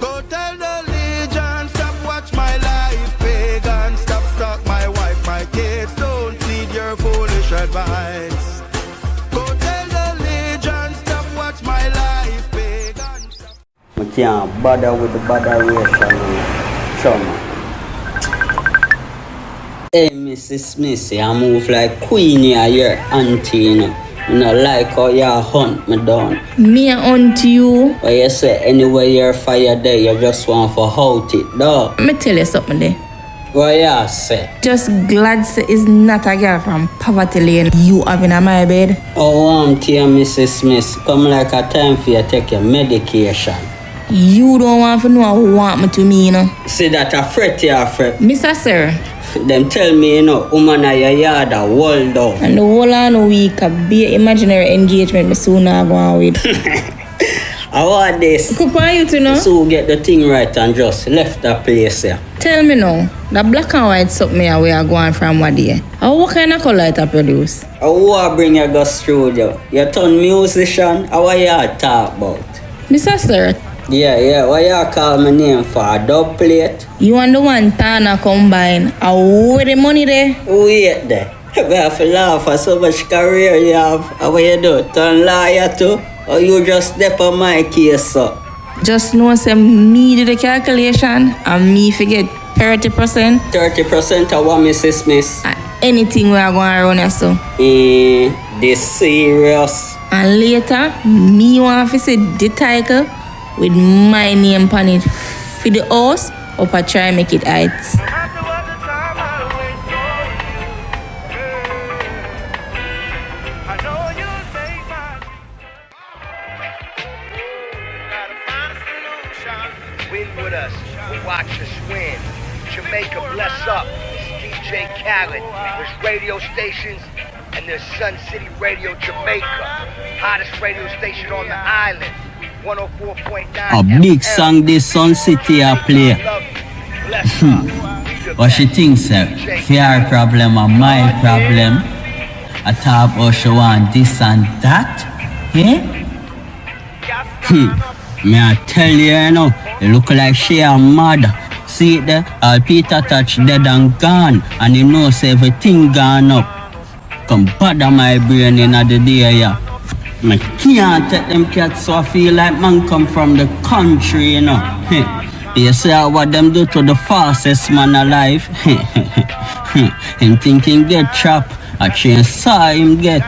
Go tell the legion, stop watch my life. Pagan, stop stalk my wife, my kids. Don't need your foolish advice. Go tell the legion, stop watch my life. Pagan, stop. I can't bother with the botheration. Chum. Hey, Mrs. Missy, I move like queen here, your auntie, you know. You know, like how you hunt me down. Me a hunt you? But you say anywhere you're fire there, you just want for out it, dog. Me tell you something there. What you say? Just glad say is not a girl from poverty lane you having on my bed. Oh, auntie and Mrs. Smith, come like a time for you to take your medication. You don't want to know who want me to me, you know. See that a fret you fret. Mr. Sir. Them tell me, you know, woman at your yard a wall down. And the whole on a week of be imaginary engagement me soon not go on with. I want this. Could find you to know. So get the thing right and just left that place here. Tell me now, the black and white something we are going from what day? What kind of color it produce? I want to bring you go studio. You turn musician, what you talk about? Mr. Sir. Yeah, what you call my name for? A dub plate? You want the one Tana combine? Where the money there? Wait there. We have to laugh for so much career you have. How you do? Turn lawyer too? Or you just step on my case up? Just know say me do the calculation and me forget 30%. 30% of what, Mrs. Smith? Anything we are going to run us so. This serious. And later, me want to say the title with my name on it for the house or I try make it heights. Win with us, we'll watch us win. Jamaica, bless up. It's DJ Khaled. There's radio stations and there's Sun City Radio Jamaica, hottest radio station on the island. 104.9 A big song this Sun City I play. What she thinks fair problem or my problem. I talk about she want this and that. Me I tell you, you know, it look like she a mad. See it there? All Peter touch dead and gone. And he knows everything gone up. Come bother my brain in the day, yeah. I can't take them cats so I feel like man come from the country, you know. You see what them do to the fastest man alive? Him thinking get trapped, I change saw him get.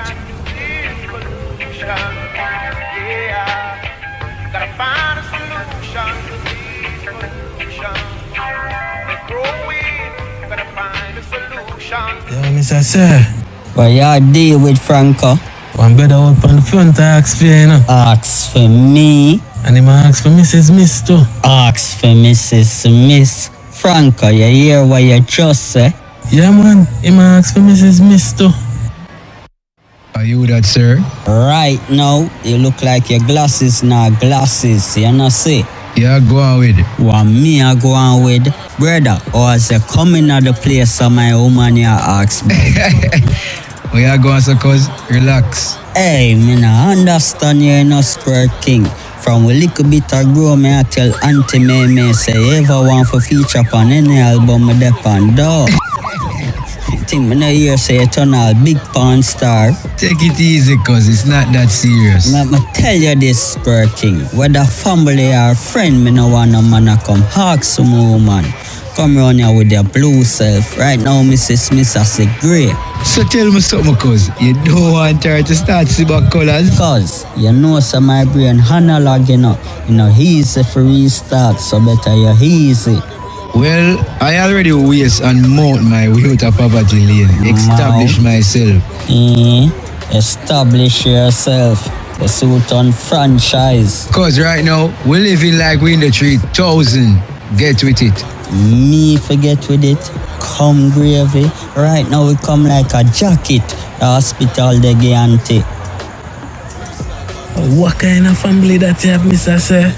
Yeah, Mr. Sir. What you deal with Franco? One better out on the front ask for you know. Ask for me. And him ask for Mrs. Smith too. Ask for Mrs. Smith. Franco, you hear what you just say? Yeah man, him ask for Mrs. Smith too. Are you that, sir? Right now, you look like your glasses not glasses, you know see? Yeah, go on with it. What me I go on with? Brother, or as you coming at the place of my woman you ask me. Oh yeah, go on so cuz, relax. Hey, me nah understand you no Squirt King. From a little bit ago, me I tell Auntie May say you ever want to feature upon any album me depend dog. Think me no hear say you turn all big porn star. Take it easy cuz it's not that serious. Me tell you this Squirt King. Whether family or friend, me no want no man to come ask some woman. Come round here with your blue self. Right now, Mrs. Smith has a grey. So tell me something cuz, you don't want her to start see back colors? Cause you know some my brain analog you know easy for restart, so better you easy. Well, I already waste and mount my way out of poverty lane. Establish myself. Establish yourself. The suit on franchise. Cause right now, we're living like we in the 3,000. Get with it. Me forget with it. Come gravy. Right now we come like a jacket. The hospital they get auntie. What kind of family that you have, Mr. Sir?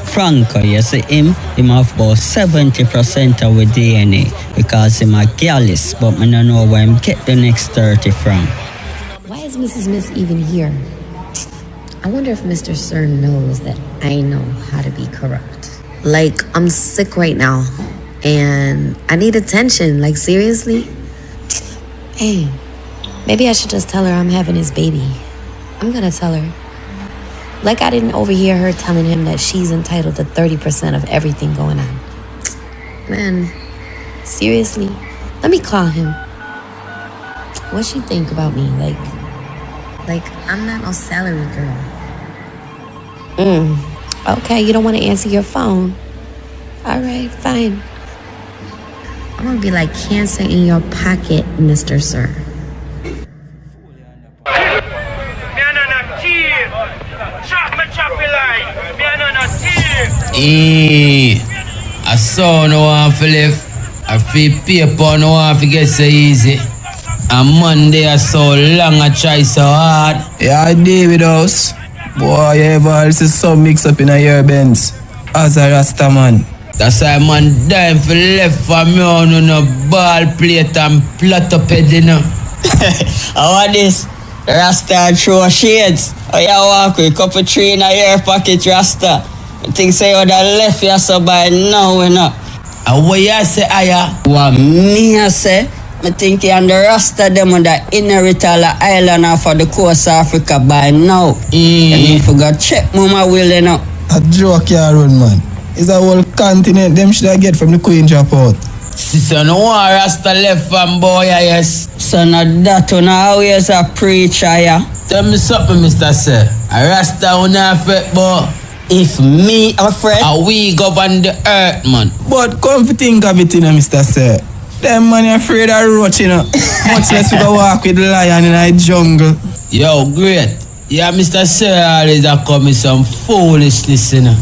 Franco, you see him have about 70% of the DNA because him a gallus, but I don't know where him get the next 30 from. Why is Mrs. Miss even here? I wonder if Mr. Sir knows that I know how to be corrupt. Like, I'm sick right now. And I need attention. Like, seriously? Hey, maybe I should just tell her I'm having his baby. I'm gonna tell her. Like I didn't overhear her telling him that she's entitled to 30% of everything going on. Man, seriously? Let me call him. What's she think about me? Like I'm not no salary girl. Okay, you don't want to answer your phone. All right, fine. I'm gonna be like cancer in your pocket, Mr. Sir. I saw no one for live. I feel paper no one for get so easy. And Monday I saw long I try so hard. Yeah, David House. Boy, you ever see some mix up in a year Benz. As a Rasta man. That's why man dying for left for me on no ball plate and plot up head, you know. How are this? Rasta throw shades. Oh, you walk with couple tree in a ear pocket, Rasta. I think say you the left you so by now, you know. And what you say, Aya? What me I say? I think you and the Rasta them on the inherit all the island off of the coast of Africa by now. And if you go check Mama Will, you know. A joke you run, man. It's a whole continent them should I get from the Queen drop out. Sister, no one Rasta left from boy, yes. So now that one always a preacher, yeah. Tell me something, Mr. Sir. A Rasta on affect, boy. If me afraid, we govern the earth, man. But come to think of it, you know, Mr. Sir. Them man afraid of roach, you know. Much less we go walk with the lion in a jungle. Yo, great. Yeah, Mr. Sir always a come with some foolishness, you know.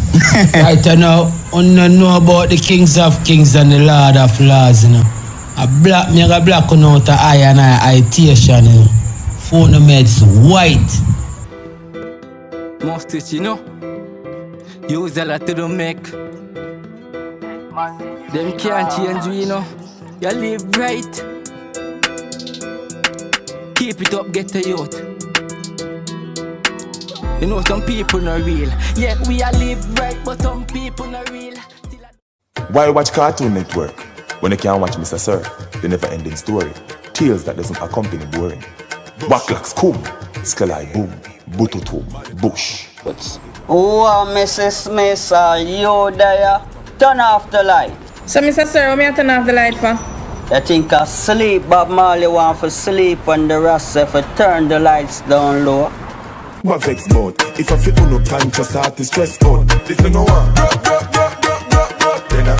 Right now, I don't know about the kings of kings and the lord of lords, you know. A black me a black on out of eye and eye station, you know. Phone meds white. Most it, you know. Use a lot to the make. Them can't change you, you know. You live right. Keep it up, get the youth. You know some people not real. Yeah, we are live right, but some people not real. Why watch Cartoon Network when you can't watch Mr. Sir, the never-ending story? Tales that doesn't accompany boring. Backlax cool, Skelai boom, Bututu, bush. oh, Mrs. Smith, you there? Turn off the light. So, Mr. Sir, how may I turn off the light for? I think I sleep, Bob Marley want for sleep and the rest if I turn the lights down low. What vex mode? If I feel no conscious, I have to stress out. This thing go on.